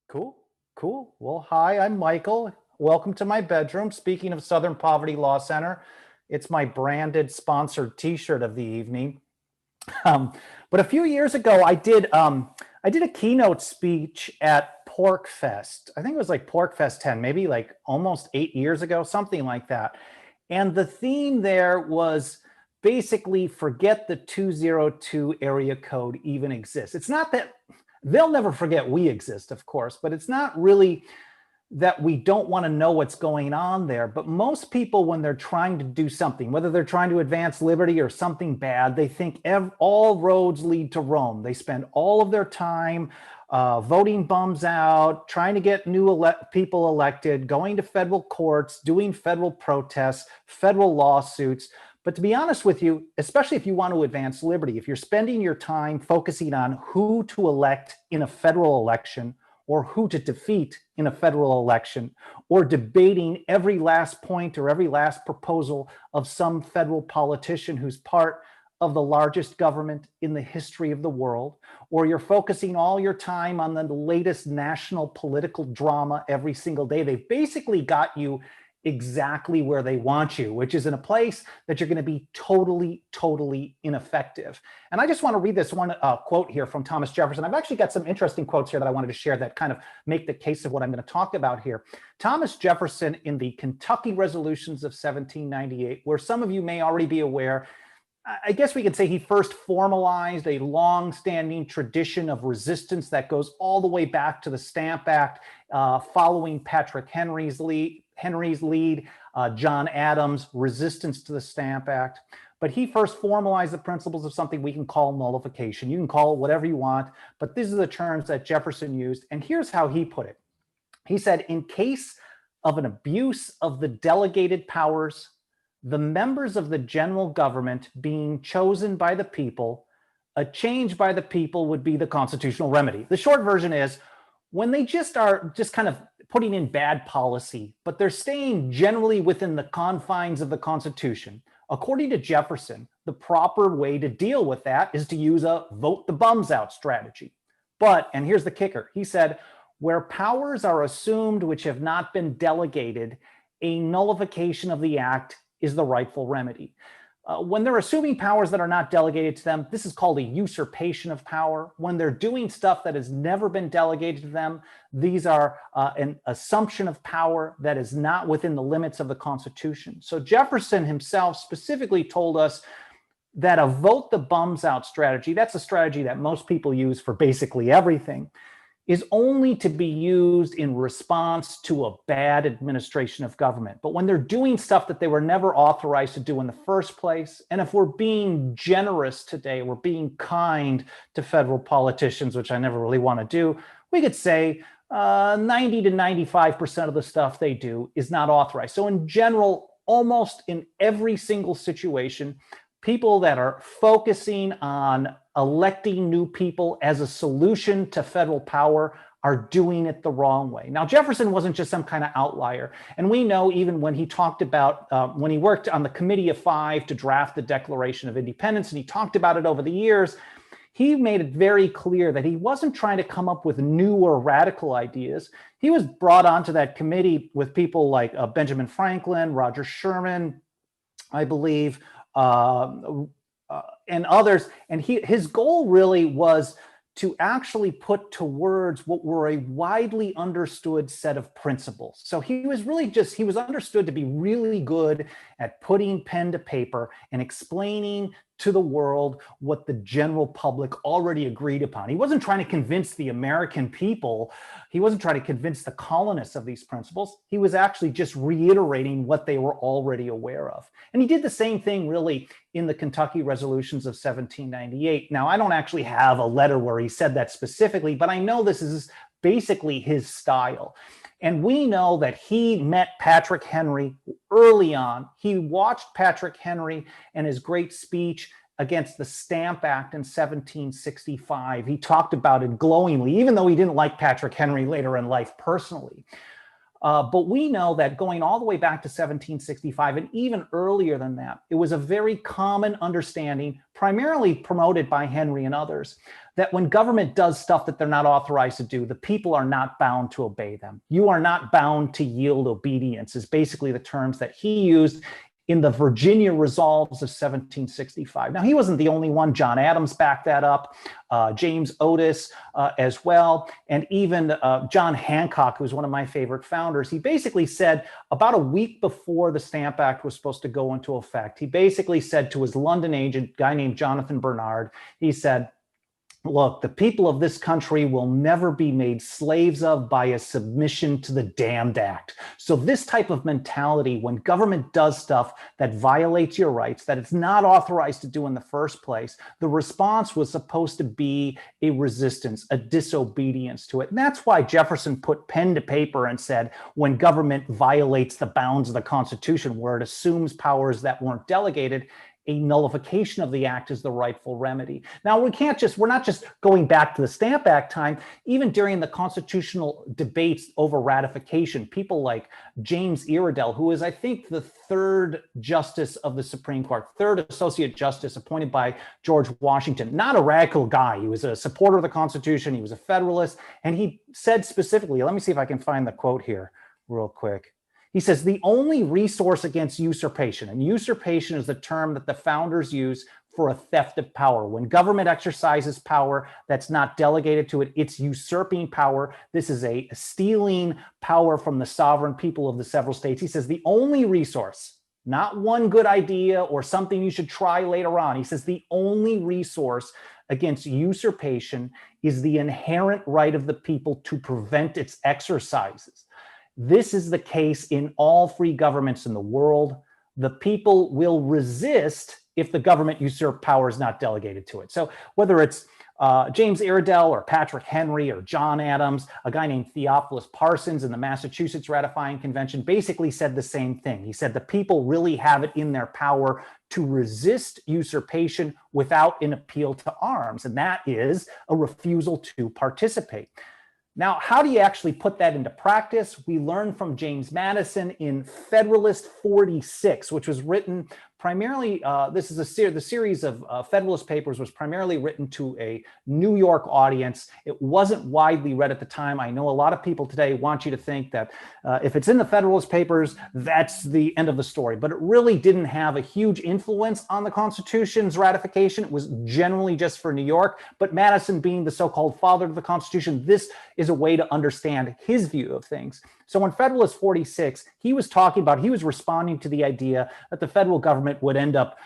Cool, cool. Well, hi, I'm Michael. Welcome to my bedroom. Speaking of Southern Poverty Law Center, it's my branded sponsored T-shirt of the evening. Um, but a few years ago, I did a keynote speech at Pork Fest. I think it was like Pork Fest 10, maybe like almost 8 years ago, something like that. And the theme there was basically forget the 202 area code even exists. It's not that they'll never forget we exist, of course, but it's not really that we don't want to know what's going on there. But most people, when they're trying to do something, whether they're trying to advance liberty or something bad, they think all roads lead to Rome. They spend all of their time voting bums out, trying to get new people elected, going to federal courts, doing federal protests, federal lawsuits. But to be honest with you, especially if you want to advance liberty, if you're spending your time focusing on who to elect in a federal election, or who to defeat in a federal election, or debating every last point or every last proposal of some federal politician who's part of the largest government in the history of the world, or you're focusing all your time on the latest national political drama every single day, they've basically got you exactly where they want you, which is in a place that you're going to be totally, totally ineffective. And I just want to read this one quote here from Thomas Jefferson. I've actually got some interesting quotes here that I wanted to share that kind of make the case of what I'm going to talk about here. Thomas Jefferson, in the Kentucky Resolutions of 1798, where some of you may already be aware, I guess we could say he first formalized a long-standing tradition of resistance that goes all the way back to the Stamp Act, following Patrick Henry's lead, John Adams' resistance to the Stamp Act. But he first formalized the principles of something we can call nullification. You can call it whatever you want, but these are the terms that Jefferson used. And here's how he put it. He said, in case of an abuse of the delegated powers, the members of the general government being chosen by the people, a change by the people would be the constitutional remedy. The short version is, when they are kind of putting in bad policy, but they're staying generally within the confines of the Constitution, according to Jefferson, the proper way to deal with that is to use a vote the bums out strategy. But, and here's the kicker, he said, where powers are assumed which have not been delegated, a nullification of the act is the rightful remedy. When they're assuming powers that are not delegated to them, this is called a usurpation of power. When they're doing stuff that has never been delegated to them, these are an assumption of power that is not within the limits of the Constitution. So Jefferson himself specifically told us that a vote the bums out strategy, that's a strategy that most people use for basically everything, is only to be used in response to a bad administration of government. But when they're doing stuff that they were never authorized to do in the first place, and if we're being generous today, we're being kind to federal politicians, which I never really want to do, we could say 90 to 95% of the stuff they do is not authorized. So in general, almost in every single situation, people that are focusing on electing new people as a solution to federal power are doing it the wrong way. Now, Jefferson wasn't just some kind of outlier. And we know even when he talked about, when he worked on the Committee of Five to draft the Declaration of Independence, and he talked about it over the years, he made it very clear that he wasn't trying to come up with new or radical ideas. He was brought onto that committee with people like Benjamin Franklin, Roger Sherman, I believe, and others. And his goal really was to actually put to words what were a widely understood set of principles. So he was really he was understood to be really good at putting pen to paper and explaining to the world what the general public already agreed upon. He wasn't trying to convince the American people. He wasn't trying to convince the colonists of these principles. He was actually just reiterating what they were already aware of. And he did the same thing really in the Kentucky Resolutions of 1798. Now, I don't actually have a letter where he said that specifically, but I know this is basically his style. And we know that he met Patrick Henry early on. He watched Patrick Henry and his great speech against the Stamp Act in 1765. He talked about it glowingly, even though he didn't like Patrick Henry later in life personally. But we know that going all the way back to 1765 and even earlier than that, it was a very common understanding, primarily promoted by Henry and others, that when government does stuff that they're not authorized to do, the people are not bound to obey them. You are not bound to yield obedience, is basically the terms that he used in the Virginia Resolves of 1765. Now, he wasn't the only one. John Adams backed that up, James Otis as well, and even John Hancock, who's one of my favorite founders. He basically said about a week before the Stamp Act was supposed to go into effect, he basically said to his London agent, a guy named Jonathan Bernard, he said, look, the people of this country will never be made slaves of by a submission to the damned act. So this type of mentality, when government does stuff that violates your rights, that it's not authorized to do in the first place, the response was supposed to be a resistance, a disobedience to it. And that's why Jefferson put pen to paper and said, when government violates the bounds of the Constitution, where it assumes powers that weren't delegated, a nullification of the act is the rightful remedy. Now, we're not just going back to the Stamp Act time. Even during the constitutional debates over ratification, people like James Iredell, who is, I think, the third justice of the Supreme Court, third associate justice appointed by George Washington, not a radical guy. He was a supporter of the Constitution. He was a Federalist. And he said specifically, let me see if I can find the quote here real quick. He says, the only resource against usurpation, and usurpation is the term that the founders use for a theft of power. When government exercises power that's not delegated to it, it's usurping power. This is a stealing power from the sovereign people of the several states. He says the only resource, not one good idea or something you should try later on. He says the only resource against usurpation is the inherent right of the people to prevent its exercises. This is the case in all free governments in the world. The people will resist if the government usurp power is not delegated to it. So whether it's James Iredell or Patrick Henry or John Adams, a guy named Theophilus Parsons in the Massachusetts Ratifying Convention basically said the same thing. He said the people really have it in their power to resist usurpation without an appeal to arms, and that is a refusal to participate. Now, how do you actually put that into practice? We learn from James Madison in Federalist 46, which was written primarily, this is the series of Federalist Papers was primarily written to a New York audience. It wasn't widely read at the time. I know a lot of people today want you to think that if it's in the Federalist Papers, that's the end of the story. But it really didn't have a huge influence on the Constitution's ratification. It was generally just for New York. But Madison, being the so-called father of the Constitution, this is a way to understand his view of things. So in Federalist 46, he was responding to the idea that the federal government would end up,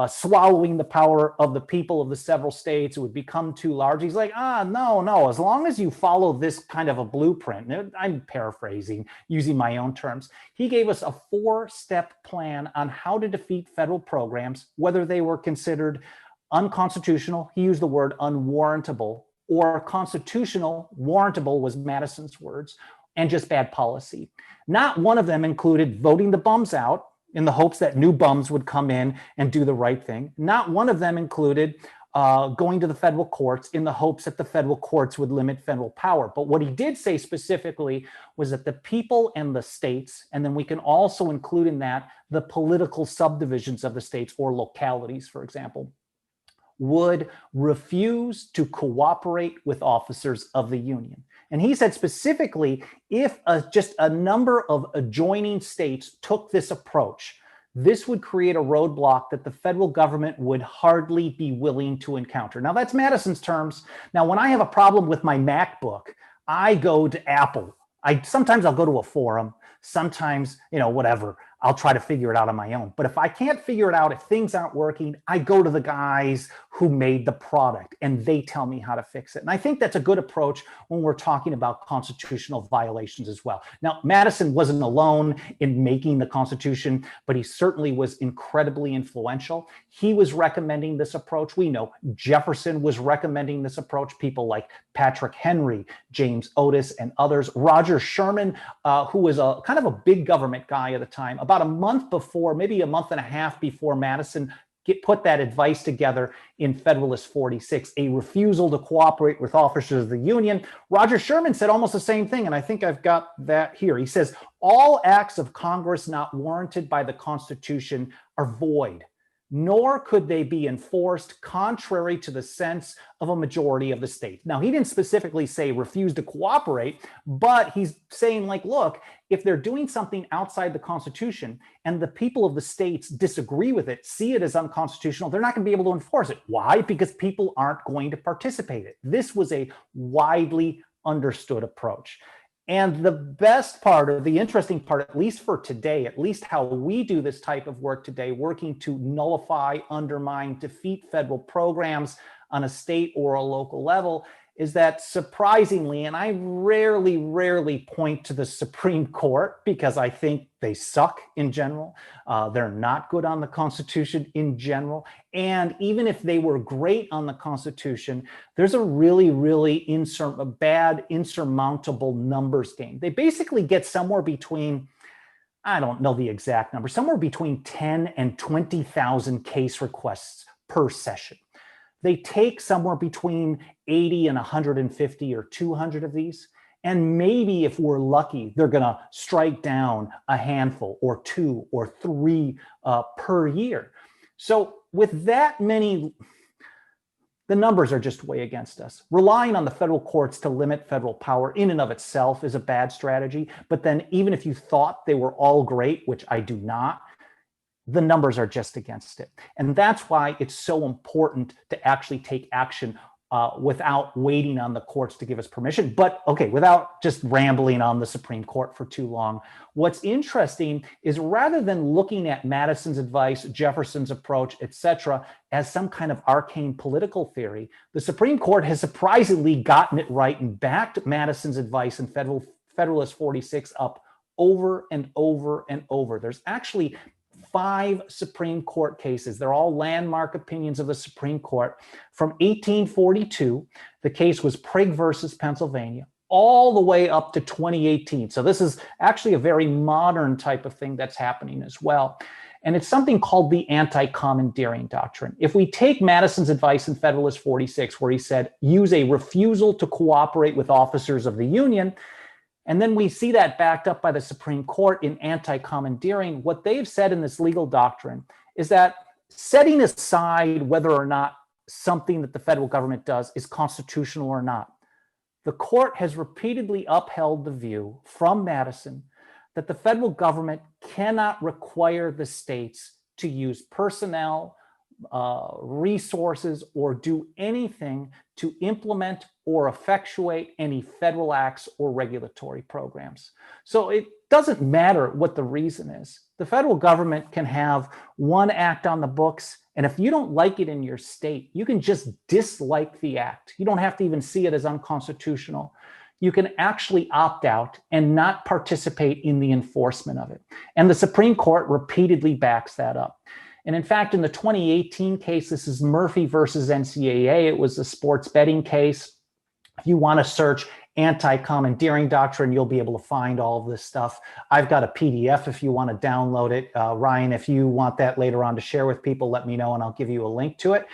swallowing the power of the people of the several states. It would become too large. He's like, no, as long as you follow this kind of a blueprint, I'm paraphrasing, using my own terms. He gave us a 4-step plan on how to defeat federal programs, whether they were considered unconstitutional, he used the word unwarrantable, or constitutional, warrantable was Madison's words, and just bad policy. Not one of them included voting the bums out in the hopes that new bums would come in and do the right thing. Not one of them included going to the federal courts in the hopes that the federal courts would limit federal power. But what he did say specifically was that the people and the states, and then we can also include in that the political subdivisions of the states or localities, for example, would refuse to cooperate with officers of the Union. And he said specifically, if just a number of adjoining states took this approach, this would create a roadblock that the federal government would hardly be willing to encounter. Now, that's Madison's terms. Now, when I have a problem with my MacBook, I go to Apple. Sometimes I'll go to a forum. Sometimes, whatever. I'll try to figure it out on my own. But if I can't figure it out, if things aren't working, I go to the guys who made the product and they tell me how to fix it. And I think that's a good approach when we're talking about constitutional violations as well. Now, Madison wasn't alone in making the Constitution, but he certainly was incredibly influential. He was recommending this approach. We know Jefferson was recommending this approach. People like Patrick Henry, James Otis, and others. Roger Sherman, who was a kind of a big government guy at the time, about a month before, maybe a month and a half before Madison put that advice together in Federalist 46, a refusal to cooperate with officers of the Union. Roger Sherman said almost the same thing, and I think I've got that here. He says, all acts of Congress not warranted by the Constitution are void, nor could they be enforced contrary to the sense of a majority of the states. Now, he didn't specifically say refuse to cooperate, but he's saying, like, look, if they're doing something outside the Constitution and the people of the states disagree with it, see it as unconstitutional, they're not going to be able to enforce it. Why? Because people aren't going to participate in it. This was a widely understood approach. And the best part, or the interesting part, at least for today, at least how we do this type of work today, working to nullify, undermine, defeat federal programs on a state or a local level, is that surprisingly, and I rarely point to the Supreme Court because I think they suck in general. They're not good on the Constitution in general. And even if they were great on the Constitution, there's a really insurmountable numbers game. They basically get somewhere between, I don't know the exact number, somewhere between 10 and 20,000 case requests per session. They take somewhere between 80 and 150 or 200 of these. And maybe if we're lucky, they're going to strike down a handful or 2 or 3 per year. So with that many, the numbers are just way against us. Relying on the federal courts to limit federal power in and of itself is a bad strategy. But then even if you thought they were all great, which I do not, the numbers are just against it. And that's why it's so important to actually take action without waiting on the courts to give us permission. But okay, without just rambling on the Supreme Court for too long, what's interesting is rather than looking at Madison's advice, Jefferson's approach, etc., as some kind of arcane political theory, the Supreme Court has surprisingly gotten it right and backed Madison's advice in Federalist 46 up over and over and over. There's actually 5 Supreme Court cases. They're all landmark opinions of the Supreme Court. From 1842, the case was Prigg versus Pennsylvania, all the way up to 2018. So this is actually a very modern type of thing that's happening as well. And it's something called the Anti-Commandeering doctrine. If we take Madison's advice in Federalist 46, where he said, use a refusal to cooperate with officers of the Union, and then we see that backed up by the Supreme Court in Anti-Commandeering, what they've said in this legal doctrine is that setting aside whether or not something that the federal government does is constitutional or not, the court has repeatedly upheld the view from Madison that the federal government cannot require the states to use personnel, resources, or do anything to implement or effectuate any federal acts or regulatory programs. So it doesn't matter what the reason is. The federal government can have one act on the books, and if you don't like it in your state, you can just dislike the act. You don't have to even see it as unconstitutional. You can actually opt out and not participate in the enforcement of it. And the Supreme Court repeatedly backs that up. And in fact, in the 2018 case, this is Murphy versus NCAA. It was a sports betting case. If you want to search Anti-Commandeering doctrine, you'll be able to find all of this stuff. I've got a PDF if you want to download it. Ryan, if you want that later on to share with people, let me know and I'll give you a link to it.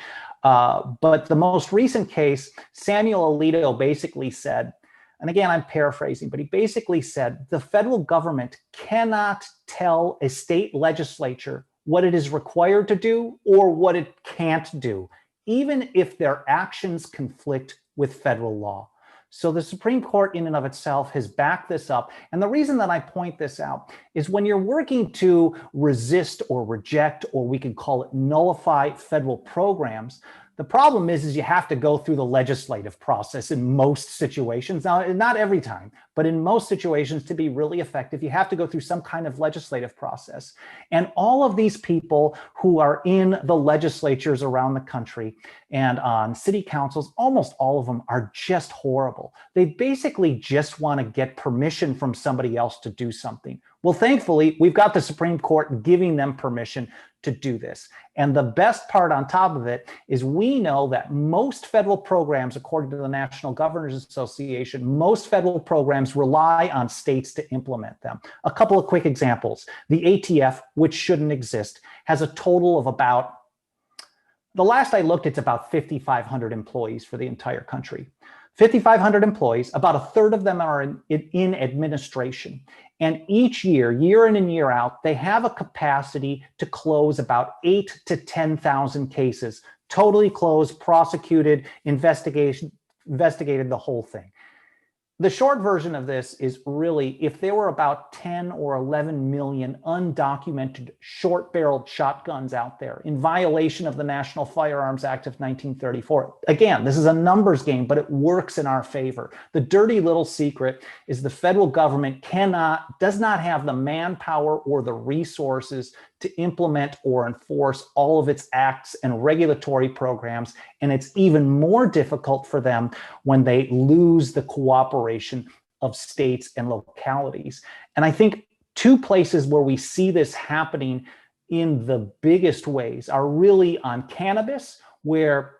But the most recent case, Samuel Alito basically said, and again, I'm paraphrasing, but he basically said the federal government cannot tell a state legislature what it is required to do or what it can't do, even if their actions conflict with federal law. So the Supreme Court in and of itself has backed this up. And the reason that I point this out is when you're working to resist or reject, or we can call it nullify federal programs, the problem is you have to go through the legislative process in most situations. Now, not every time, but in most situations, to be really effective, you have to go through some kind of legislative process. And all of these people who are in the legislatures around the country and on city councils, almost all of them are just horrible. They basically just want to get permission from somebody else to do something. Well, thankfully, we've got the Supreme Court giving them permission to do this. And the best part on top of it is we know that most federal programs, according to the National Governors Association, most federal programs rely on states to implement them. A couple of quick examples. The ATF, which shouldn't exist, has a total of about The last I looked, it's about 5,500 employees for the entire country. 5,500 employees, about a third of them are in administration. And each year, year in and year out, they have a capacity to close about 8,000 to 10,000 cases, totally closed, prosecuted, investigated the whole thing. The short version of this is really, if there were about 10 or 11 million undocumented short-barreled shotguns out there in violation of the National Firearms Act of 1934, again, this is a numbers game, but it works in our favor. The dirty little secret is the federal government does not have the manpower or the resources to implement or enforce all of its acts and regulatory programs. And it's even more difficult for them when they lose the cooperation of states and localities. And I think two places where we see this happening in the biggest ways are really on cannabis, where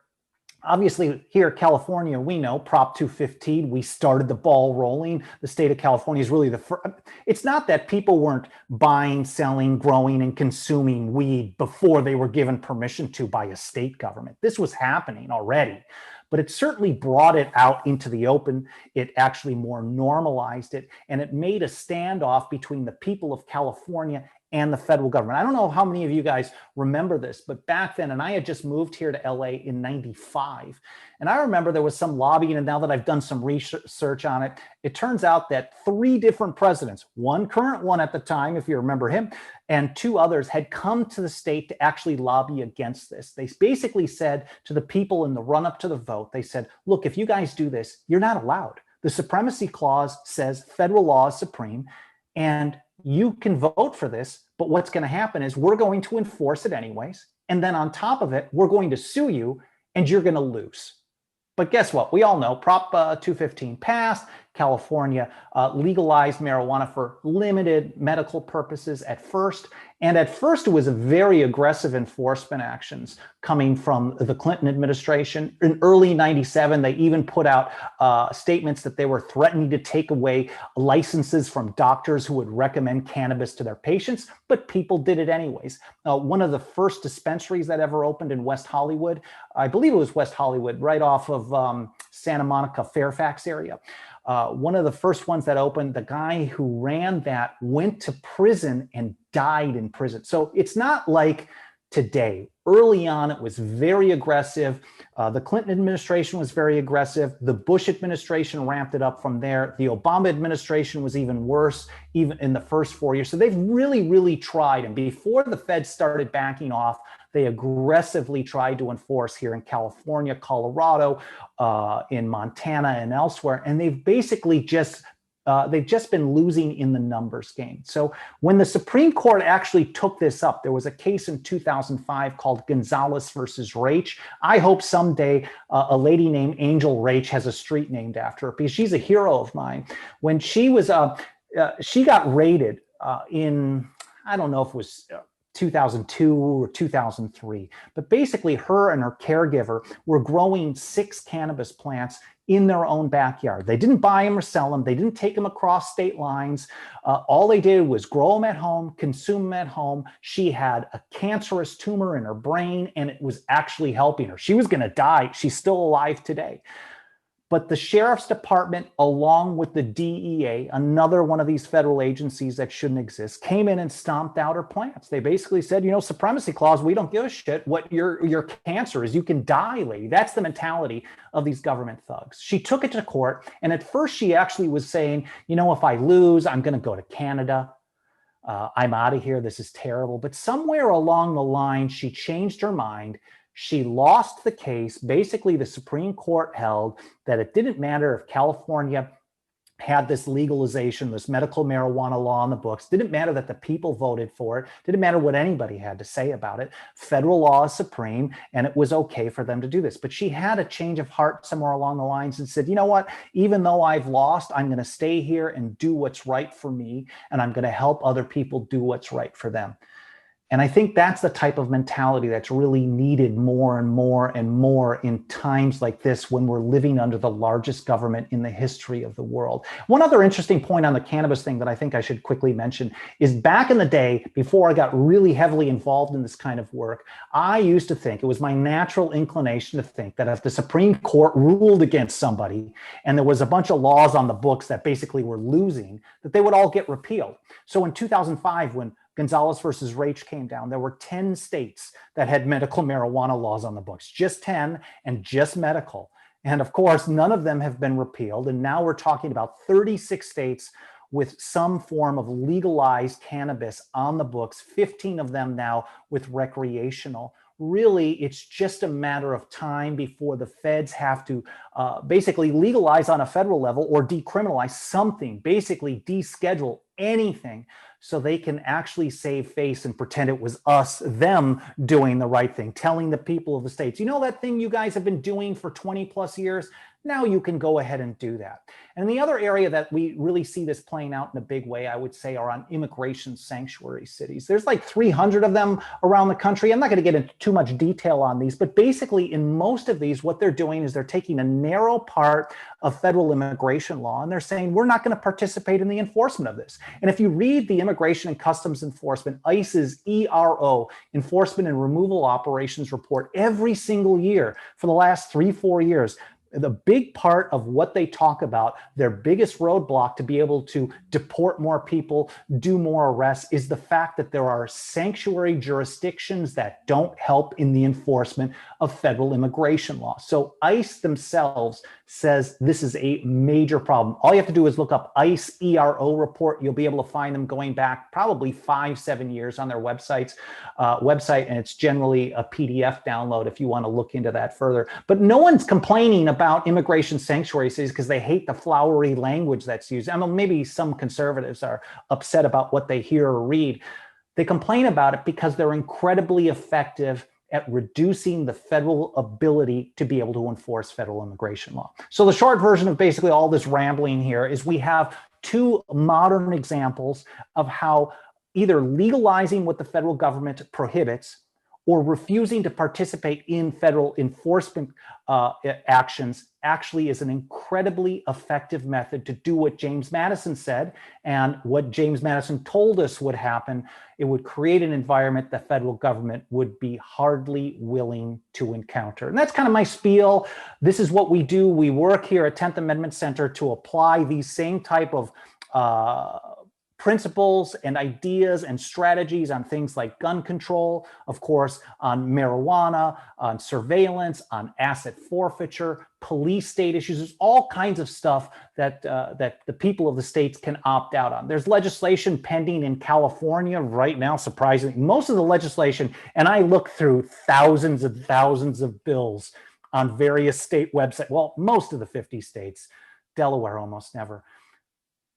obviously here in California, we know Prop 215, we started the ball rolling. The state of California is really the first. It's not that people weren't buying, selling, growing, and consuming weed before they were given permission to by a state government. This was happening already, but it certainly brought it out into the open. It actually more normalized it, and it made a standoff between the people of California and the federal government. I don't know how many of you guys remember this, but back then, and I had just moved here to LA in '95, and I remember there was some lobbying, and now that I've done some research on it, it turns out that 3 different presidents, one current one at the time, if you remember him, and 2 others had come to the state to actually lobby against this. They basically said to the people in the run-up to the vote, they said, look, if you guys do this, you're not allowed. The Supremacy Clause says federal law is supreme, and you can vote for this, but what's going to happen is we're going to enforce it anyways. And then on top of it, we're going to sue you and you're going to lose. But guess what? We all know Prop 215 passed. California legalized marijuana for limited medical purposes at first. And at first, it was a very aggressive enforcement actions coming from the Clinton administration. In early '97, they even put out statements that they were threatening to take away licenses from doctors who would recommend cannabis to their patients, but people did it anyways. One of the first dispensaries that ever opened in West Hollywood, I believe it was West Hollywood, right off of Santa Monica, Fairfax area. One of the first ones that opened, the guy who ran that went to prison and died in prison. So it's not like today. Early on, it was very aggressive. The Clinton administration was very aggressive. The Bush administration ramped it up from there. The Obama administration was even worse, even in the first 4 years. So they've really, really tried. And before the Fed started backing off, they aggressively tried to enforce here in California, Colorado, in Montana, and elsewhere. And they've basically just been losing in the numbers game. So when the Supreme Court actually took this up, there was a case in 2005 called Gonzales versus Rach. I hope someday a lady named Angel Rach has a street named after her, because she's a hero of mine. When she was, she got raided in, I don't know if it was 2002 or 2003, but basically her and her caregiver were growing 6 cannabis plants in their own backyard. They didn't buy them or sell them. They didn't take them across state lines. All they did was grow them at home, consume them at home. She had a cancerous tumor in her brain, and it was actually helping her. She was going to die. She's still alive today. But the sheriff's department, along with the DEA, another one of these federal agencies that shouldn't exist, came in and stomped out her plants. They basically said, you know, Supremacy Clause, we don't give a shit what your cancer is. You can die, lady. That's the mentality of these government thugs. She took it to court. And at first she actually was saying, you know, if I lose, I'm going to go to Canada. I'm out of here. This is terrible. But somewhere along the line, she changed her mind. She lost the case. Basically, the Supreme Court held that it didn't matter if California had this legalization, this medical marijuana law on the books. Didn't matter that the people voted for it. Didn't matter what anybody had to say about it. Federal law is supreme, and it was okay for them to do this. But she had a change of heart somewhere along the lines and said, you know what? Even though I've lost, I'm going to stay here and do what's right for me, and I'm going to help other people do what's right for them. And I think that's the type of mentality that's really needed more and more and more in times like this when we're living under the largest government in the history of the world. One other interesting point on the cannabis thing that I think I should quickly mention is back in the day, before I got really heavily involved in this kind of work, I used to think, it was my natural inclination to think that if the Supreme Court ruled against somebody and there was a bunch of laws on the books that basically were losing, that they would all get repealed. So in 2005, when Gonzales versus Rach came down, there were 10 states that had medical marijuana laws on the books, just 10 and just medical. And of course, none of them have been repealed. And now we're talking about 36 states with some form of legalized cannabis on the books, 15 of them now with recreational. Really, it's just a matter of time before the feds have to basically legalize on a federal level or decriminalize something, basically deschedule anything, so they can actually save face and pretend it was them doing the right thing, telling the people of the states, you know that thing you guys have been doing for 20 plus years? Now you can go ahead and do that. And the other area that we really see this playing out in a big way, I would say, are on immigration sanctuary cities. There's like 300 of them around the country. I'm not going to get into too much detail on these, but basically in most of these, what they're doing is they're taking a narrow part of federal immigration law and they're saying, we're not going to participate in the enforcement of this. And if you read the Immigration and Customs Enforcement, ICE's ERO, Enforcement and Removal Operations report, every single year for the last 3-4 years, the big part of what they talk about, their biggest roadblock to be able to deport more people, do more arrests, is the fact that there are sanctuary jurisdictions that don't help in the enforcement of federal immigration law. So ICE themselves says this is a major problem. All you have to do is look up ICE ERO report. You'll be able to find them going back probably 5-7 years on their website, and it's generally a PDF download if you want to look into that further. But no one's complaining about immigration sanctuary cities because they hate the flowery language that's used. I mean, maybe some conservatives are upset about what they hear or read. They complain about it because they're incredibly effective at reducing the federal ability to be able to enforce federal immigration law. So the short version of basically all this rambling here is we have two modern examples of how either legalizing what the federal government prohibits or refusing to participate in federal enforcement actions actually is an incredibly effective method to do what James Madison said and what James Madison told us would happen. It would create an environment the federal government would be hardly willing to encounter. And that's kind of my spiel. This is what we do. We work here at 10th Amendment Center to apply these same type of principles and ideas and strategies on things like gun control, of course, on marijuana, on surveillance, on asset forfeiture, police state issues. There's all kinds of stuff that that the people of the states can opt out on. There's legislation pending in California right now, surprisingly. Most of the legislation, and I look through thousands and thousands of bills on various state websites, well, most of the 50 states, Delaware almost never.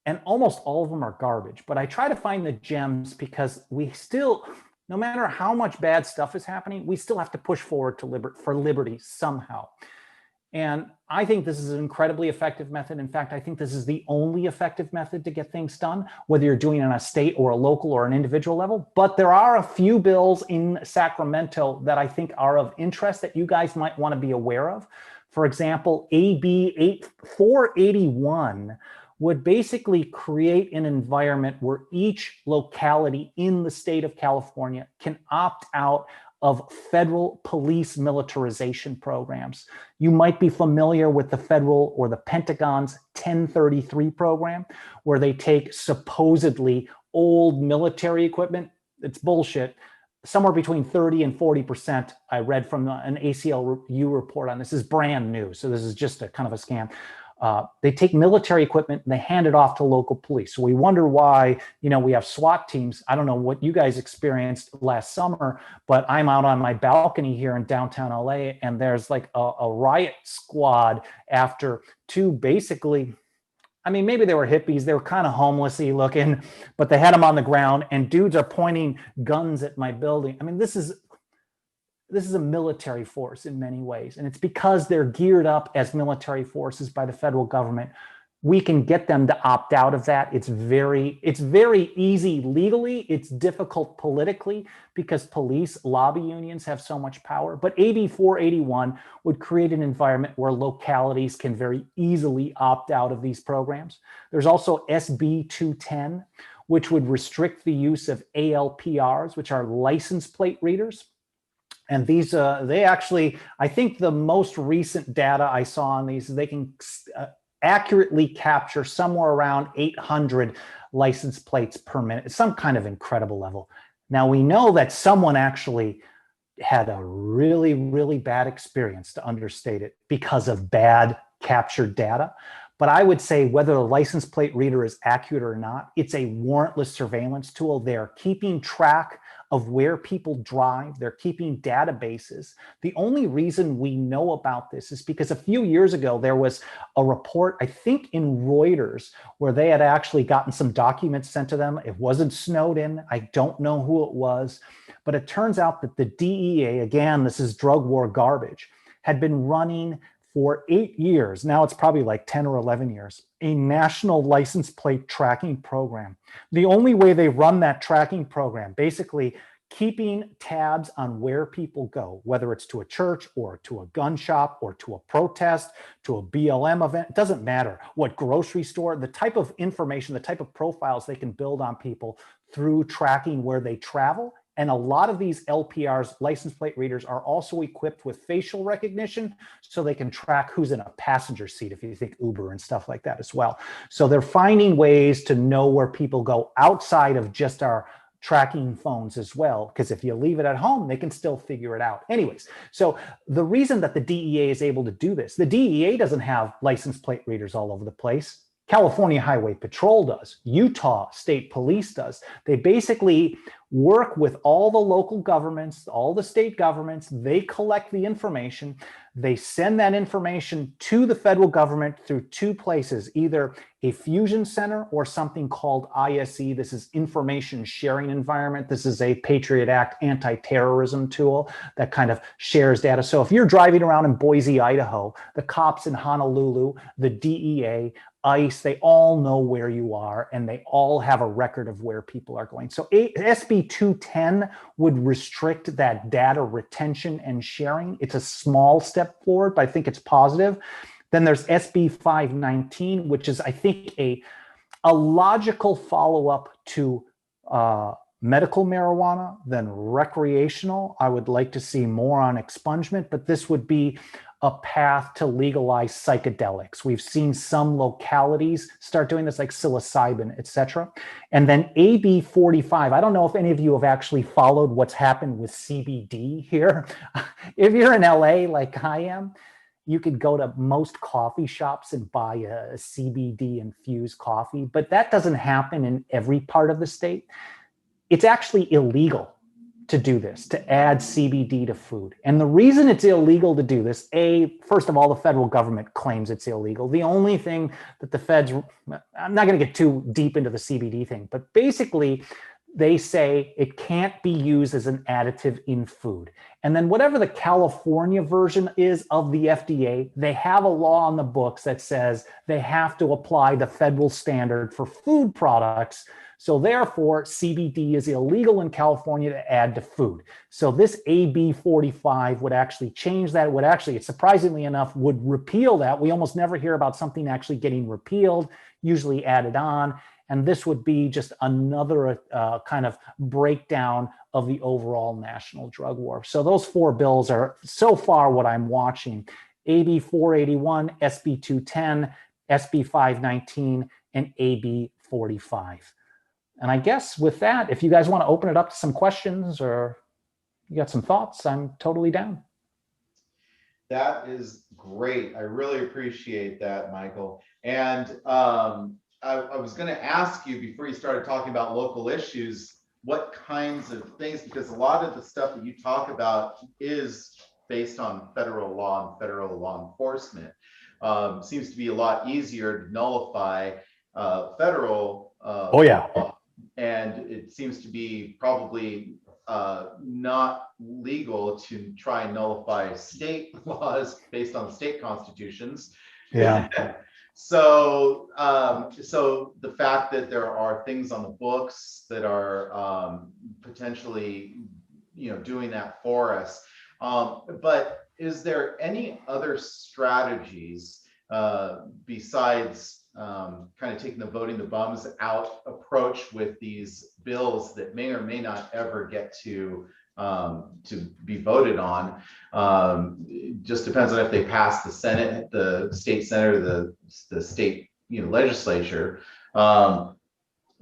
And almost all of them are garbage, but I try to find the gems because we still, no matter how much bad stuff is happening, we still have to push forward to for liberty somehow. And I think this is an incredibly effective method. In fact, I think this is the only effective method to get things done, whether you're doing it on a state or a local or an individual level. But there are a few bills in Sacramento that I think are of interest that you guys might want to be aware of. For example, AB 481 would basically create an environment where each locality in the state of California can opt out of federal police militarization programs. You might be familiar with the federal or the Pentagon's 1033 program, where they take supposedly old military equipment. It's bullshit. Somewhere between 30 and 40%, I read from an ACLU report on this. This is brand new, so this is just a kind of a scam. They take military equipment and they hand it off to local police. So we wonder why, you know, we have SWAT teams. I don't know what you guys experienced last summer, but I'm out on my balcony here in downtown LA and there's like a riot squad after two basically, I mean, maybe they were hippies. They were kind of homelessy looking, but they had them on the ground and dudes are pointing guns at my building. I mean, this is a military force in many ways. And it's because they're geared up as military forces by the federal government. we can get them to opt out of that. It's very easy legally. It's difficult politically because police lobby unions have so much power. But AB 481 would create an environment where localities can very easily opt out of these programs. There's also SB 210, which would restrict the use of ALPRs, which are license plate readers. And these, they actually, I think the most recent data I saw on these, they can accurately capture somewhere around 800 license plates per minute. It's some kind of incredible level. Now we know that someone actually had a really, really bad experience, to understate it, because of bad captured data. But I would say whether the license plate reader is accurate or not, it's a warrantless surveillance tool. They're keeping track of where people drive. They're keeping databases. The only reason we know about this is because a few years ago, there was a report, I think in Reuters, where they had actually gotten some documents sent to them. It wasn't snowed in. I don't know who it was, but it turns out that the DEA, again, this is drug war garbage, had been running for 8 years, now it's probably like 10 or 11 years, a national license plate tracking program. The only way they run that tracking program, basically keeping tabs on where people go, whether it's to a church or to a gun shop or to a protest, to a BLM event, it doesn't matter what grocery store, the type of information, the type of profiles they can build on people through tracking where they travel. And a lot of these LPRs, license plate readers, are also equipped with facial recognition, so they can track who's in a passenger seat, if you think Uber and stuff like that as well. So they're finding ways to know where people go outside of just our tracking phones as well, because if you leave it at home, they can still figure it out. Anyways, so the reason that the DEA is able to do this, the DEA doesn't have license plate readers all over the place. California Highway Patrol does. Utah State Police does. They basically work with all the local governments, all the state governments. They collect the information. They send that information to the federal government through two places, either a fusion center or something called ISE. This is Information Sharing Environment. This is a Patriot Act anti-terrorism tool that kind of shares data. So if you're driving around in Boise, Idaho, the cops in Honolulu, the DEA, ICE, they all know where you are, and they all have a record of where people are going. So SB 210 would restrict that data retention and sharing. It's a small step forward, but I think it's positive. Then there's SB 519, which is, I think, a logical follow-up to medical marijuana than recreational. I would like to see more on expungement, but this would be a path to legalize psychedelics. We've seen some localities start doing this, like psilocybin, et cetera. And then AB 45, I don't know if any of you have actually followed what's happened with CBD here. If you're in LA like I am, you could go to most coffee shops and buy a CBD infused coffee, but that doesn't happen in every part of the state. It's actually illegal to do this, to add CBD to food. And the reason it's illegal to do this, first of all, the federal government claims it's illegal. The only thing that the feds, I'm not going to get too deep into the CBD thing, but basically they say it can't be used as an additive in food. And then whatever the California version is of the FDA, they have a law on the books that says they have to apply the federal standard for food products. So therefore, CBD is illegal in California to add to food. So this AB 45 would actually change that. It would actually, surprisingly enough, would repeal that. We almost never hear about something actually getting repealed, usually added on. And this would be just another kind of breakdown of the overall national drug war. So those four bills are so far what I'm watching: AB 481, SB 210, SB 519, and AB 45. And I guess with that, if you guys want to open it up to some questions or you got some thoughts, I'm totally down. That is great. I really appreciate that, Michael. And I was going to ask you before you started talking about local issues, what kinds of things, because a lot of the stuff that you talk about is based on federal law and federal law enforcement. Seems to be a lot easier to nullify federal law. And it seems to be probably not legal to try and nullify state laws based on state constitutions. Yeah. So the fact that there are things on the books that are potentially, doing that for us. But is there any other strategies besides kind of taking the voting the bums out approach with these bills that may or may not ever get to be voted on? It just depends on if they pass the Senate, the state Senate, or the state legislature.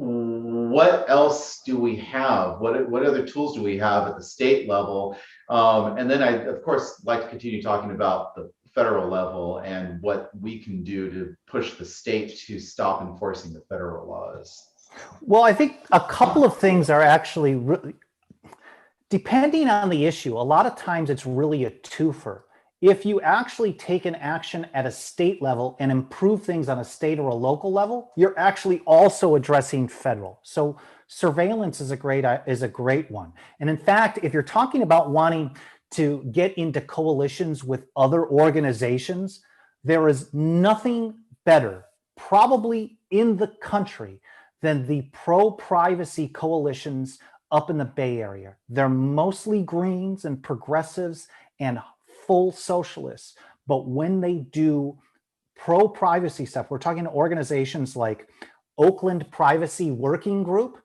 What else do we have? What other tools do we have at the state level? And then I, of course, like to continue talking about the federal level and what we can do to push the state to stop enforcing the federal laws. Well, I think a couple of things are actually really, depending on the issue, a lot of times it's really a twofer. If you actually take an action at a state level and improve things on a state or a local level, you're actually also addressing federal. So surveillance is a great one. And in fact, if you're talking about wanting to get into coalitions with other organizations, there is nothing better, probably in the country, than the pro-privacy coalitions up in the Bay Area. They're mostly Greens and progressives and full socialists. But when they do pro-privacy stuff, we're talking organizations like Oakland Privacy Working Group.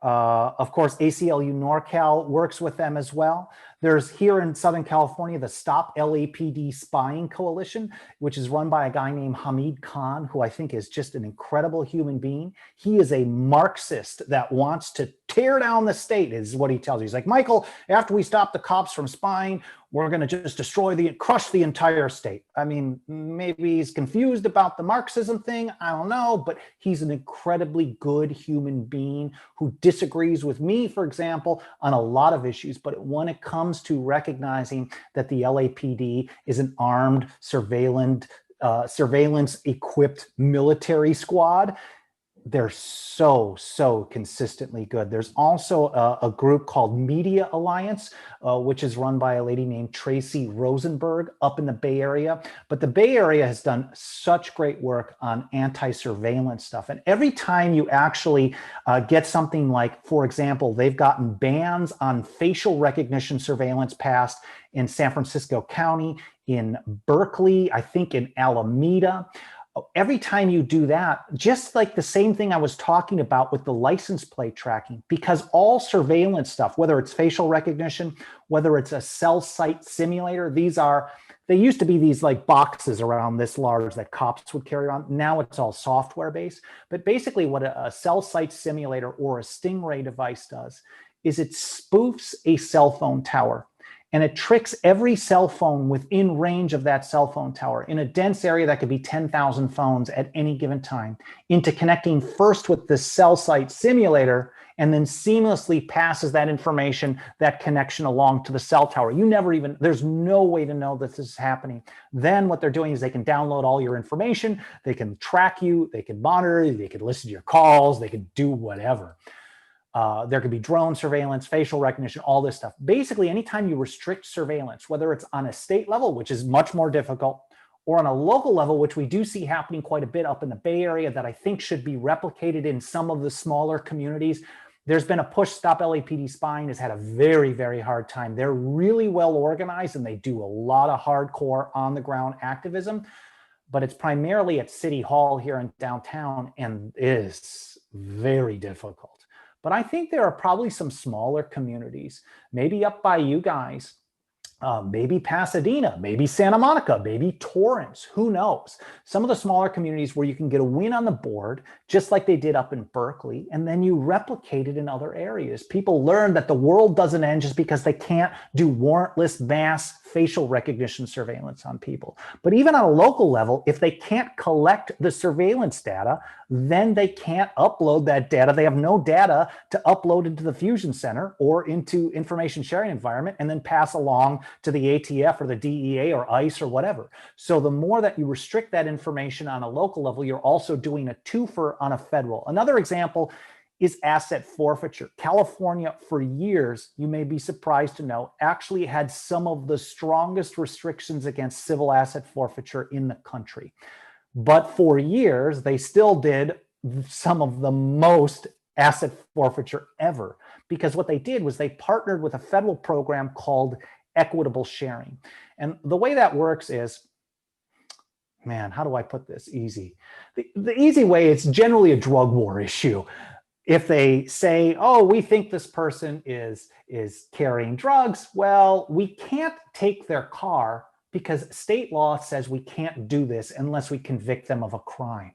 Of course, ACLU NorCal works with them as well. There's here in Southern California, the Stop LAPD Spying Coalition, which is run by a guy named Hamid Khan, who I think is just an incredible human being. He is a Marxist that wants to tear down the state, is what he tells you. He's like, Michael, after we stop the cops from spying, we're going to just crush the entire state. I mean, maybe he's confused about the Marxism thing. I don't know, but he's an incredibly good human being who disagrees with me, for example, on a lot of issues. But when it comes to recognizing that the LAPD is an armed surveillance equipped military squad, they're so consistently good. There's also a group called Media Alliance, which is run by a lady named Tracy Rosenberg up in the Bay Area. But the Bay Area has done such great work on anti-surveillance stuff. And every time you actually get something like, for example, they've gotten bans on facial recognition surveillance passed in San Francisco County, in Berkeley, I think in Alameda. Every time you do that, just like the same thing I was talking about with the license plate tracking, because all surveillance stuff, whether it's facial recognition, whether it's a cell site simulator, they used to be these like boxes around this large that cops would carry around. Now it's all software based. But basically what a cell site simulator or a Stingray device does is it spoofs a cell phone tower. And it tricks every cell phone within range of that cell phone tower in a dense area that could be 10,000 phones at any given time into connecting first with the cell site simulator and then seamlessly passes that information, that connection along to the cell tower. There's no way to know that this is happening. Then what they're doing is they can download all your information, they can track you, they can monitor you, they can listen to your calls, they can do whatever. There could be drone surveillance, facial recognition, all this stuff. Basically, anytime you restrict surveillance, whether it's on a state level, which is much more difficult, or on a local level, which we do see happening quite a bit up in the Bay Area that I think should be replicated in some of the smaller communities. There's been a push. Stop LAPD Spying has had a very, very hard time. They're really well organized and they do a lot of hardcore on the ground activism, but it's primarily at City Hall here in downtown and is very difficult. But I think there are probably some smaller communities, maybe up by you guys, maybe Pasadena, maybe Santa Monica, maybe Torrance, who knows? Some of the smaller communities where you can get a win on the board, just like they did up in Berkeley, and then you replicate it in other areas. People learn that the world doesn't end just because they can't do warrantless mass facial recognition surveillance on people. But even on a local level, if they can't collect the surveillance data, then they can't upload that data. They have no data to upload into the Fusion Center or into information sharing environment and then pass along to the ATF or the DEA or ICE or whatever. So the more that you restrict that information on a local level, you're also doing a twofer on a federal. Another example is asset forfeiture. California, for years, you may be surprised to know, actually had some of the strongest restrictions against civil asset forfeiture in the country. But for years, they still did some of the most asset forfeiture ever, because what they did was they partnered with a federal program called equitable sharing. And the way that works is, man, how do I put this easy? The easy way, it's generally a drug war issue. If they say, oh, we think this person is carrying drugs, well, we can't take their car because state law says we can't do this unless we convict them of a crime.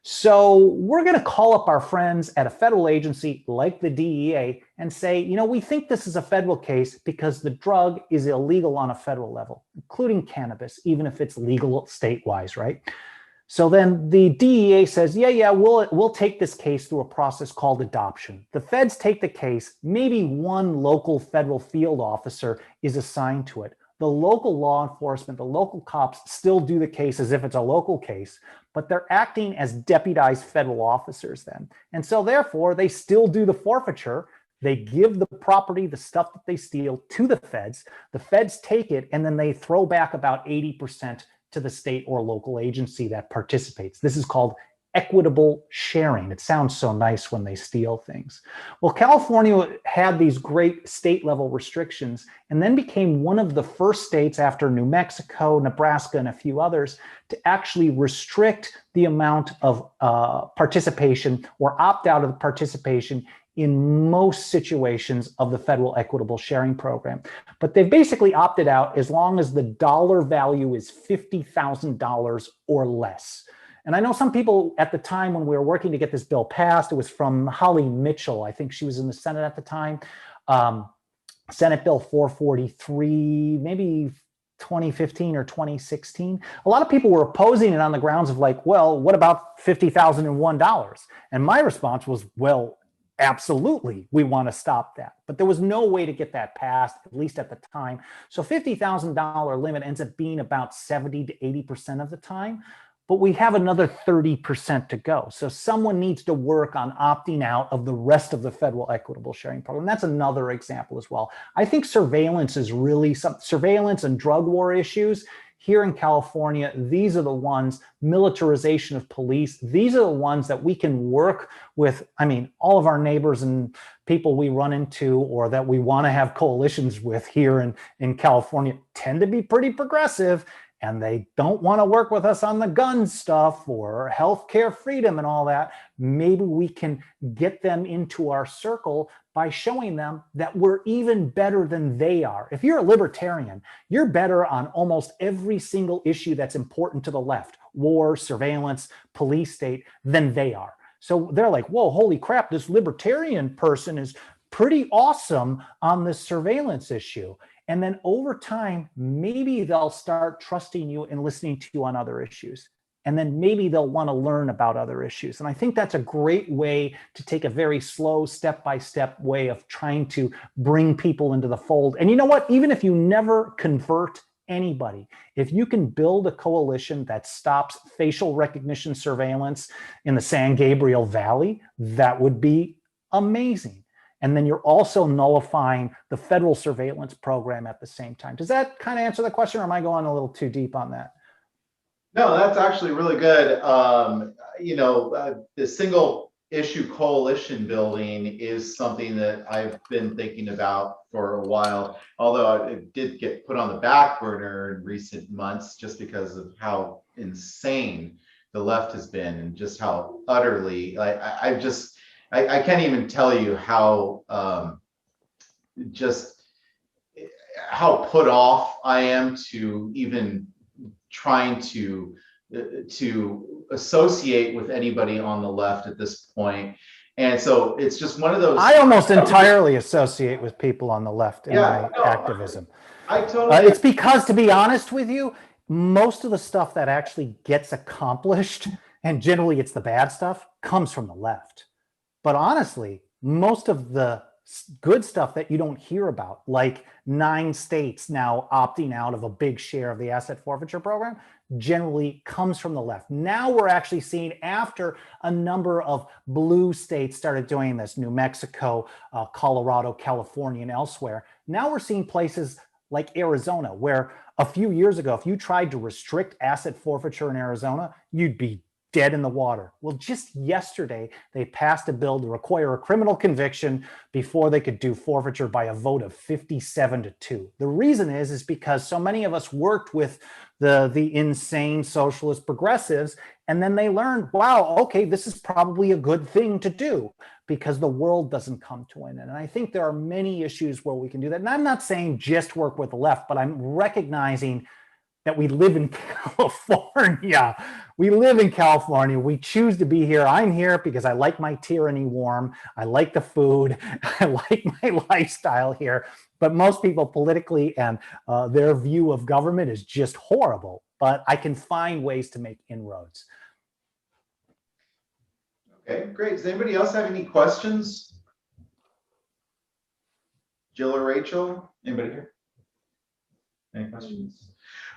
So we're going to call up our friends at a federal agency like the DEA and say, you know, we think this is a federal case because the drug is illegal on a federal level, including cannabis, even if it's legal state-wise, right? So then the DEA says, yeah, we'll take this case through a process called adoption. The feds take the case. Maybe one local federal field officer is assigned to it. The local law enforcement, the local cops still do the case as if it's a local case, but they're acting as deputized federal officers then. And so therefore, they still do the forfeiture. They give the property, the stuff that they steal, to the feds. The feds take it, and then they throw back about 80% to the state or local agency that participates. This is called equitable sharing. It sounds so nice when they steal things. Well, California had these great state level restrictions and then became one of the first states after New Mexico, Nebraska, and a few others to actually restrict the amount of participation or opt out of the participation in most situations of the federal equitable sharing program. But they've basically opted out as long as the dollar value is $50,000 or less. And I know some people at the time when we were working to get this bill passed, it was from Holly Mitchell. I think she was in the Senate at the time. Senate Bill 443, maybe 2015 or 2016. A lot of people were opposing it on the grounds of like, well, what about $50,001? And my response was, well, absolutely, we want to stop that. But there was no way to get that passed, at least at the time. So $50,000 limit ends up being about 70 to 80% of the time. But we have another 30% to go. So someone needs to work on opting out of the rest of the federal equitable sharing program. That's another example as well. I think surveillance is really surveillance and drug war issues here in California. These are the ones, militarization of police. These are the ones that we can work with. I mean, all of our neighbors and people we run into or that we want to have coalitions with here in California tend to be pretty progressive. And they don't want to work with us on the gun stuff or healthcare freedom and all that. Maybe we can get them into our circle by showing them that we're even better than they are. If you're a libertarian, you're better on almost every single issue that's important to the left, war, surveillance, police state, than they are. So they're like, whoa, holy crap, this libertarian person is pretty awesome on this surveillance issue. And then over time, maybe they'll start trusting you and listening to you on other issues. And then maybe they'll want to learn about other issues. And I think that's a great way to take a very slow, step-by-step way of trying to bring people into the fold. And you know what? Even if you never convert anybody, if you can build a coalition that stops facial recognition surveillance in the San Gabriel Valley, that would be amazing. And then you're also nullifying the federal surveillance program at the same time. Does that kind of answer the question, or am I going a little too deep on that? No, that's actually really good. The single issue coalition building is something that I've been thinking about for a while, although it did get put on the back burner in recent months just because of how insane the left has been and just how utterly, I can't even tell you how just how put off I am to even trying to associate with anybody on the left at this point. And so it's just one of those. I almost entirely associate with people on the left in my activism. I totally. It's because, to be honest with you, most of the stuff that actually gets accomplished, and generally it's the bad stuff, comes from the left. But honestly, most of the good stuff that you don't hear about, like 9 states now opting out of a big share of the asset forfeiture program, generally comes from the left. Now we're actually seeing, after a number of blue states started doing this, New Mexico, Colorado, California, and elsewhere, now we're seeing places like Arizona, where a few years ago, if you tried to restrict asset forfeiture in Arizona, you'd be dead in the water. Well, just yesterday, they passed a bill to require a criminal conviction before they could do forfeiture by a vote of 57-2. The reason is because so many of us worked with the insane socialist progressives, and then they learned, wow, okay, this is probably a good thing to do because the world doesn't come to an end. And I think there are many issues where we can do that. And I'm not saying just work with the left, but I'm recognizing that we live in California. We live in California. We choose to be here. I'm here because I like my tyranny warm. I like the food. I like my lifestyle here. But most people politically and their view of government is just horrible. But I can find ways to make inroads. Okay, great. Does anybody else have any questions? Jill or Rachel? Anybody here? Any questions?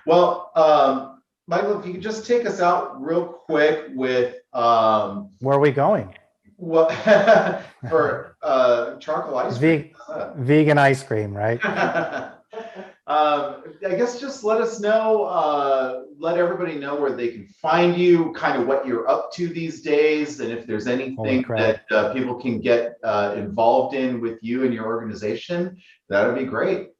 Well, Michael, if you could just take us out real quick with where are we going? What for charcoal ice cream? Vegan ice cream, right? I guess just let us know, let everybody know where they can find you, kind of what you're up to these days, and if there's anything that people can get involved in with you and your organization, that would be great.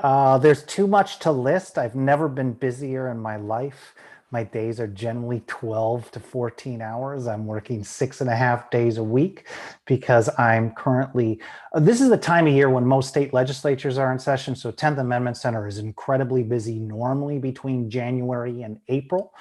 There's too much to list. I've never been busier in my life. My days are generally 12 to 14 hours. I'm working 6.5 days a week because I'm currently, this is the time of year when most state legislatures are in session. So 10th Amendment Center is incredibly busy normally between January and April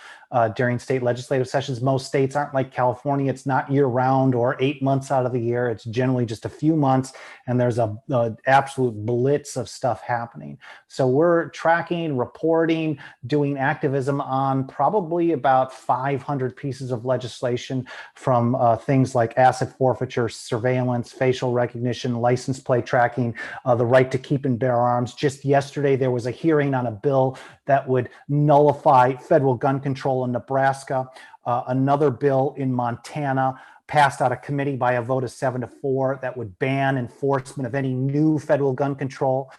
during state legislative sessions. Most states aren't like California. It's not year round or 8 months out of the year. It's generally just a few months, and there's a absolute blitz of stuff happening. So we're tracking, reporting, doing activism on probably about 500 pieces of legislation, from things like asset forfeiture, surveillance, facial recognition, license plate tracking, the right to keep and bear arms. Just yesterday, there was a hearing on a bill that would nullify federal gun control in Nebraska. Another bill in Montana passed out of committee by a vote of 7-4 that would ban enforcement of any new federal gun control.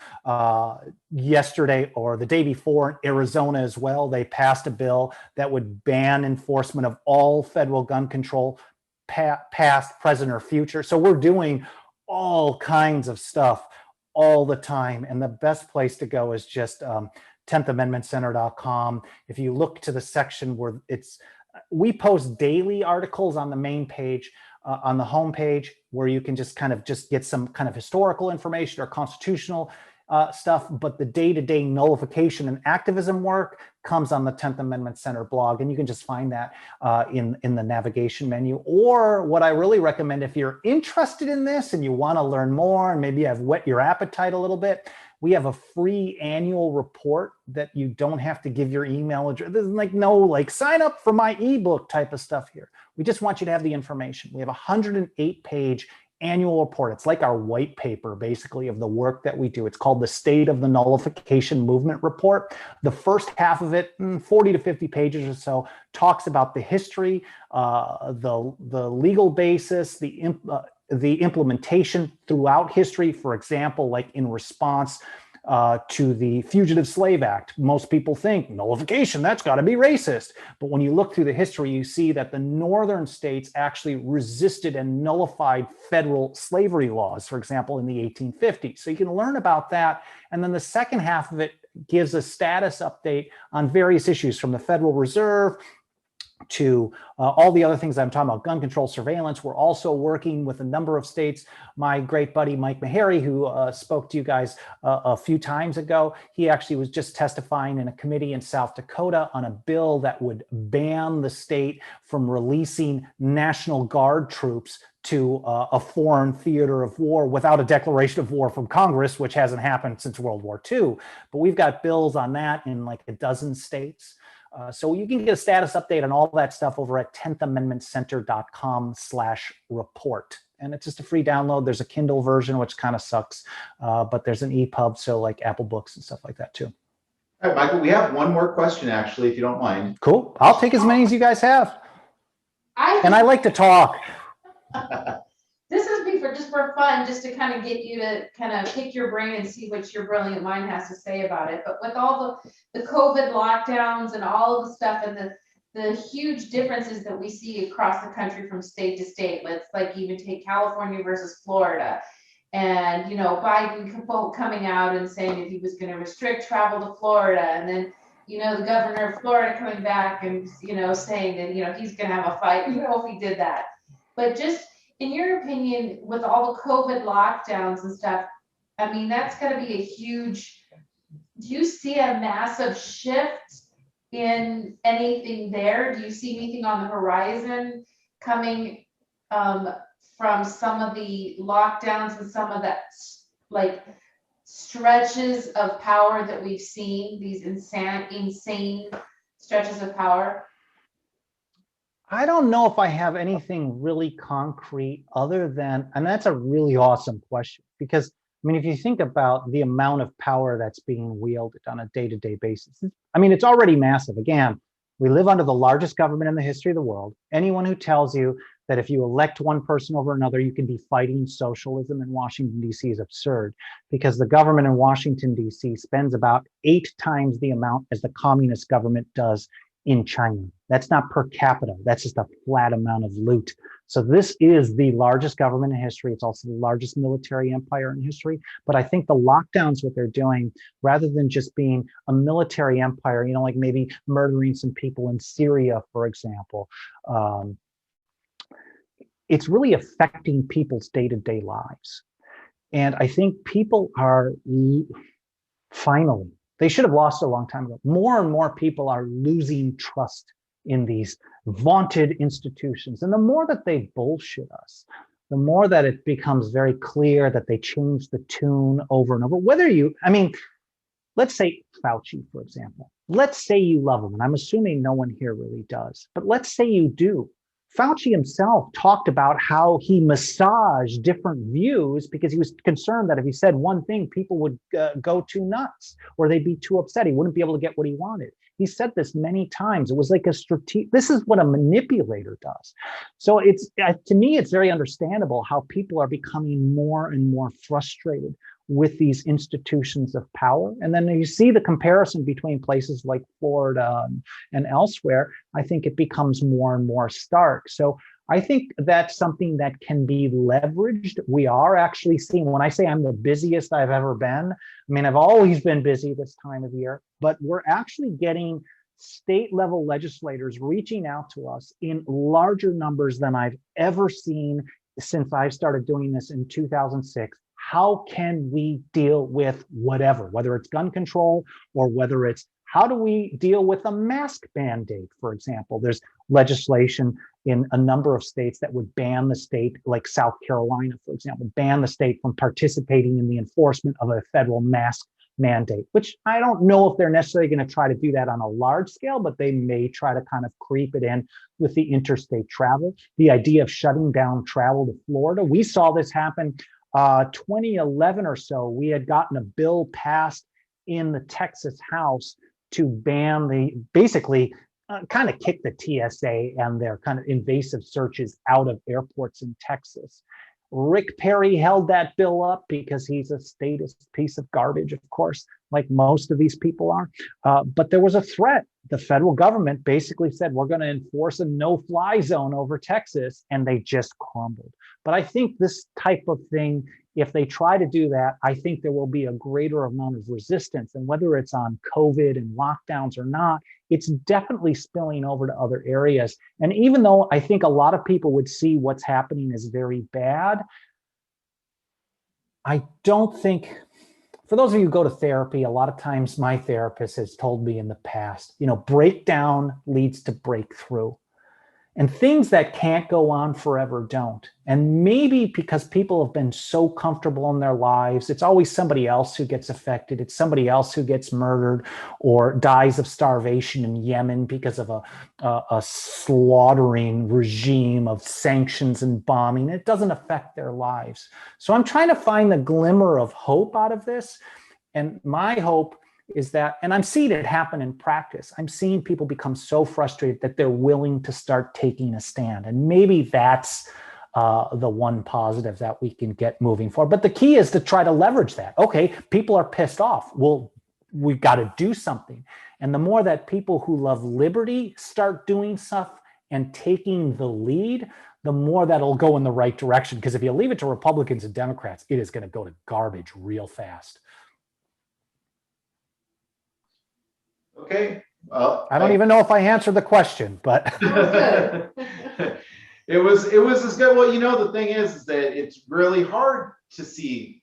Yesterday, or the day before, in Arizona as well, they passed a bill that would ban enforcement of all federal gun control, past, present, or future. So we're doing all kinds of stuff all the time. And the best place to go is just 10thamendmentcenter.com. If you look to the section where we post daily articles on the main page, on the home page, where you can just get some kind of historical information or constitutional stuff, but the day-to-day nullification and activism work comes on the 10th Amendment Center blog, and you can just find that in the navigation menu. Or what I really recommend, if you're interested in this and you want to learn more and maybe have whet your appetite a little bit, we have a free annual report that you don't have to give your email address. There's no sign up for my ebook type of stuff here. We just want you to have the information. We have a 108-page annual report. It's like our white paper, basically, of the work that we do. It's called the State of the Nullification Movement Report. The first half of it, 40 to 50 pages or so, talks about the history, the legal basis, the implementation throughout history. For example, like in response to the Fugitive Slave Act, most people think nullification, that's got to be racist. But when you look through the history, you see that the northern states actually resisted and nullified federal slavery laws, for example, in the 1850s. So you can learn about that. And then the second half of it gives a status update on various issues, from the Federal Reserve to all the other things I'm talking about, gun control, surveillance. We're also working with a number of states. My great buddy, Mike Meharry, who spoke to you guys a few times ago, he actually was just testifying in a committee in South Dakota on a bill that would ban the state from releasing National Guard troops to a foreign theater of war without a declaration of war from Congress, which hasn't happened since World War II. But we've got bills on that in like a dozen states. So you can get a status update on all that stuff over at 10thamendmentcenter.com/report. And it's just a free download. There's a Kindle version, which kind of sucks, but there's an EPUB, so like Apple Books and stuff like that too. All right, Michael, we have one more question, actually, if you don't mind. Cool. I'll take as many as you guys have. And I like to talk. This is me for just for fun, just to kind of get you to kind of pick your brain and see what your brilliant mind has to say about it. But with all the COVID lockdowns and all of the stuff and the huge differences that we see across the country from state to state, let's like even take California versus Florida. And, you know, Biden coming out and saying that he was going to restrict travel to Florida. And then, you know, the governor of Florida coming back and, you know, saying that, you know, he's going to have a fight, you know, if he did that. But just in your opinion, with all the COVID lockdowns and stuff, I mean, that's going to be a huge, do you see a massive shift in anything there? Do you see anything on the horizon coming from some of the lockdowns and some of that like stretches of power that we've seen, these insane stretches of power? I don't know if I have anything really concrete other than, and that's a really awesome question, because I mean, if you think about the amount of power that's being wielded on a day-to-day basis, I mean, it's already massive. Again, we live under the largest government in the history of the world. Anyone who tells you that if you elect one person over another, you can be fighting socialism in Washington, D.C. is absurd, because the government in Washington, D.C. spends about 8 times the amount as the communist government does in China. That's not per capita. That's just a flat amount of loot. So this is the largest government in history. It's also the largest military empire in history. But I think the lockdowns, what they're doing, rather than just being a military empire, you know, like maybe murdering some people in Syria, for example, it's really affecting people's day-to-day lives. And I think people are finally, they should have lost a long time ago. More and more people are losing trust in these vaunted institutions. And the more that they bullshit us, the more that it becomes very clear that they change the tune over and over. Whether you, I mean, let's say Fauci, for example. Let's say you love him, and I'm assuming no one here really does, but let's say you do. Fauci himself talked about how he massaged different views because he was concerned that if he said one thing, people would go too nuts or they'd be too upset. He wouldn't be able to get what he wanted. He said this many times. It was like a strategic, this is what a manipulator does. So it's, to me, it's very understandable how people are becoming more and more frustrated with these institutions of power. And then you see the comparison between places like Florida and elsewhere. I think it becomes more and more stark. So I think that's something that can be leveraged. We are actually seeing, when I say I'm the busiest I've ever been, I mean, I've always been busy this time of year, but we're actually getting state level legislators reaching out to us in larger numbers than I've ever seen since I've started doing this in 2006. How can we deal with whatever, whether it's gun control or whether it's how do we deal with a mask mandate, for example? There's legislation in a number of states that would ban the state, like South Carolina, for example, ban the state from participating in the enforcement of a federal mask mandate, which I don't know if they're necessarily going to try to do that on a large scale, but they may try to kind of creep it in with the interstate travel. The idea of shutting down travel to Florida, we saw this happen 2011 or so. We had gotten a bill passed in the Texas House to ban basically kind of kick the TSA and their kind of invasive searches out of airports in Texas. Rick Perry held that bill up because he's a statist piece of garbage, of course, like most of these people are. But there was a threat. The federal government basically said, we're going to enforce a no-fly zone over Texas, and they just crumbled. But I think this type of thing, if they try to do that, I think there will be a greater amount of resistance. And whether it's on COVID and lockdowns or not, it's definitely spilling over to other areas. And even though I think a lot of people would see what's happening as very bad, I don't think, for those of you who go to therapy, a lot of times my therapist has told me in the past, you know, breakdown leads to breakthrough. And things that can't go on forever don't. And maybe because people have been so comfortable in their lives, it's always somebody else who gets affected. It's somebody else who gets murdered or dies of starvation in Yemen because of a slaughtering regime of sanctions and bombing. It doesn't affect their lives. So I'm trying to find the glimmer of hope out of this. And my hope is that, and I'm seeing it happen in practice. I'm seeing people become so frustrated that they're willing to start taking a stand. And maybe that's the one positive that we can get moving forward. But the key is to try to leverage that. Okay, people are pissed off. Well, we've got to do something. And the more that people who love liberty start doing stuff and taking the lead, the more that'll go in the right direction. Because if you leave it to Republicans and Democrats, it is going to go to garbage real fast. Okay. Well, I don't even know if I answered the question, but it was as good. Well, the thing is that it's really hard to see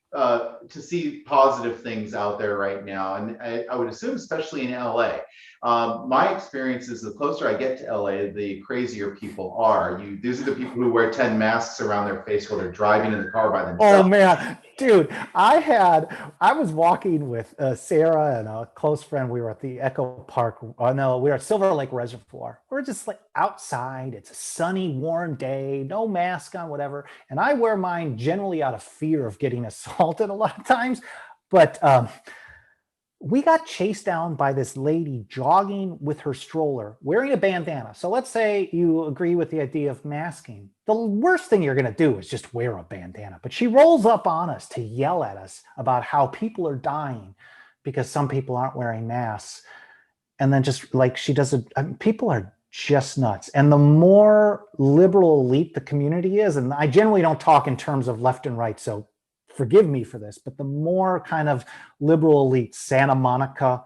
positive things out there right now, and I would assume, especially in LA. My experience is the closer I get to LA, the crazier people are. These are the people who wear 10 masks around their face while they're driving in the car by themselves. Oh man, dude, I was walking with Sarah and a close friend. We were at the Echo Park. No, we were at Silver Lake Reservoir. We're just like outside. It's a sunny, warm day, no mask on, whatever. And I wear mine generally out of fear of getting assaulted a lot of times. But we got chased down by this lady jogging with her stroller, wearing a bandana. So let's say you agree with the idea of masking. The worst thing you're going to do is just wear a bandana. But she rolls up on us to yell at us about how people are dying because some people aren't wearing masks. And then just like she does it, people are just nuts. And the more liberal elite the community is, and I generally don't talk in terms of left and right, so forgive me for this, but the more kind of liberal elite, Santa Monica,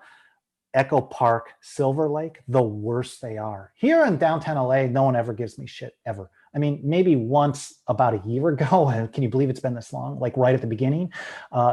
Echo Park, Silver Lake, the worse they are. Here in downtown LA, no one ever gives me shit, ever. I mean, maybe once about a year ago, and can you believe it's been this long? Like right at the beginning,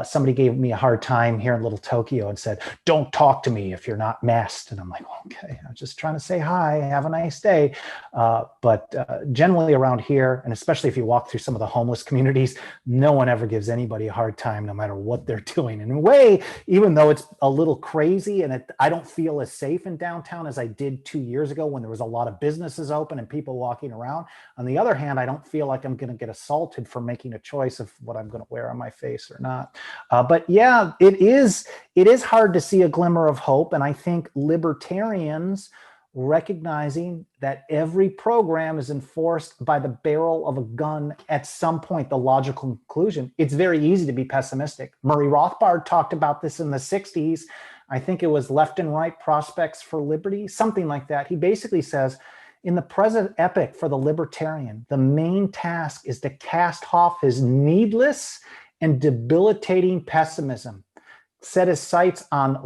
somebody gave me a hard time here in Little Tokyo and said, "Don't talk to me if you're not masked." And I'm like, okay, I'm just trying to say hi, have a nice day. But generally around here, and especially if you walk through some of the homeless communities, no one ever gives anybody a hard time, no matter what they're doing. And in a way, even though it's a little crazy and I don't feel as safe in downtown as I did 2 years ago when there was a lot of businesses open and people walking around. On the other hand, I don't feel like I'm going to get assaulted for making a choice of what I'm going to wear on my face or not. But yeah, it is hard to see a glimmer of hope. And I think libertarians recognizing that every program is enforced by the barrel of a gun at some point, the logical conclusion, it's very easy to be pessimistic. Murray Rothbard talked about this in the 60s. I think it was Left and Right Prospects for Liberty, something like that. He basically says, in the present epoch for the libertarian, the main task is to cast off his needless and debilitating pessimism, set his sights on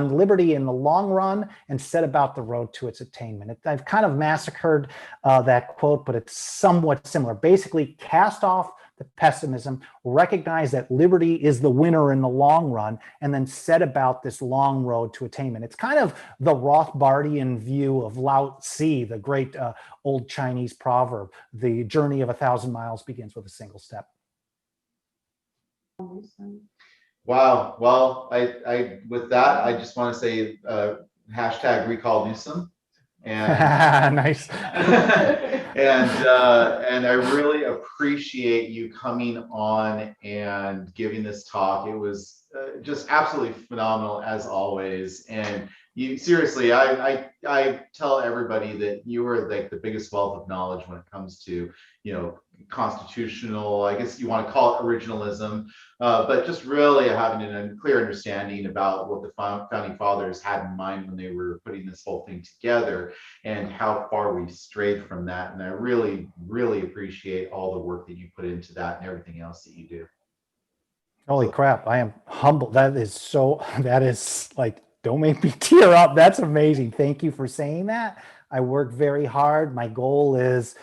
liberty in the long run, and set about the road to its attainment. I've kind of massacred that quote, but it's somewhat similar. Basically, cast off the pessimism, recognize that liberty is the winner in the long run, and then set about this long road to attainment. It's kind of the Rothbardian view of Lao Tzu, the great old Chinese proverb, the journey of 1,000 miles begins with a single step. Wow. Well, I with that, I just want to say hashtag recall Newsom. And nice. and I really appreciate you coming on and giving this talk. It was just absolutely phenomenal as always. And you seriously, I tell everybody that you are like the biggest wealth of knowledge when it comes to, constitutional, I guess you want to call it originalism, but just really having a clear understanding about what the founding fathers had in mind when they were putting this whole thing together and how far we've strayed from that. And I really, really appreciate all the work that you put into that and everything else that you do. Holy crap. I am humbled. That is like, don't make me tear up. That's amazing. Thank you for saying that. I work very hard. My goal is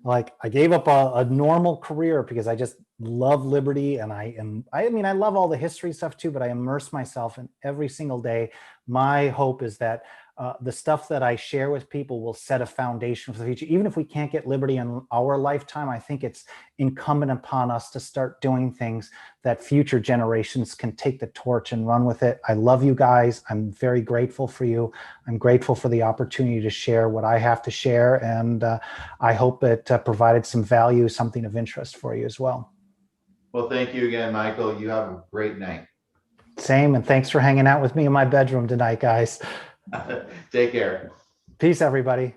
like, I gave up a normal career because I just love liberty. And I love all the history stuff too, but I immerse myself in every single day. My hope is that the stuff that I share with people will set a foundation for the future. Even if we can't get liberty in our lifetime, I think it's incumbent upon us to start doing things that future generations can take the torch and run with it. I love you guys. I'm very grateful for you. I'm grateful for the opportunity to share what I have to share. And I hope it provided some value, something of interest for you as well. Well, thank you again, Michael. You have a great night. Same. And thanks for hanging out with me in my bedroom tonight, guys. Take care. Peace, everybody.